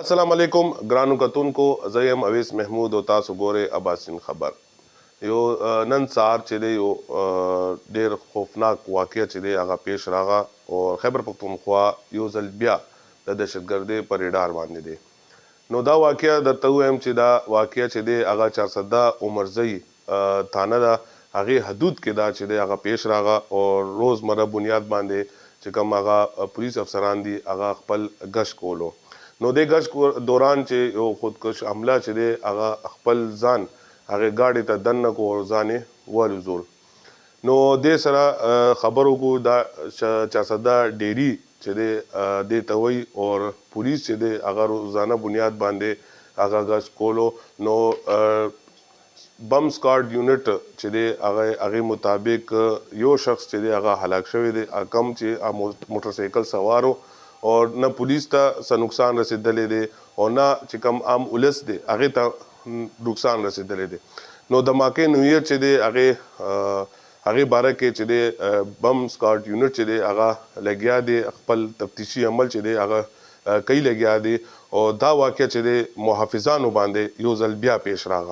السلام علیکم ګرانو کتونکو، زه یم اویس محمود او تاسو ګورئ اباسین خبر. یو نن سهار چې دی یو ډېر خوفناک واقعه چې دی هغه پیش راغه او خیبر پختونخوا یو ځل بیا د دهشتګردۍ په ریډار باندې دی. نو دا واقعه درته ووایم چې دا واقعه چې دی هغه چارسده عمرزی تانه ده، هغې حدود کې دا چې دی هغه پیش راغه او روزمره بنیاد باندې چې کوم هغه پولیس افسران دي هغه خپل ګشت کولو. نو د ګشت دوران چې یو خودکش حمله چې دی هغه خپل ځان هغې ګاډي ته دننه کو او ځان یې والوزول. نو دې سره خبرو کو دا چارسده ډیری چې دی دې ته وایي او پولیس چې دی هغه روزانه بنیاد باندې هغه ګشت کولو. نو بم سکواډ یونټ چې دی هغې مطابق یو شخص چې دی هغه هلاک شوی دی، کم چې موټرسایکل سوارو او نه پولیس ته څه نقصان رسېدلی دی او نه چې کوم عام ولس دی هغې ته نقصان رسېدلی دی. نو د ماکې نویت چې دی هغې باره کې چې دی بم سکواډ یونټ چې دی هغه لګیا دی، خپل تفتیشي عمل چې دی هغه کوي لګیا دی او دا واقعه چې دی محافظانو باندې یو ځل بیا پیش راغه.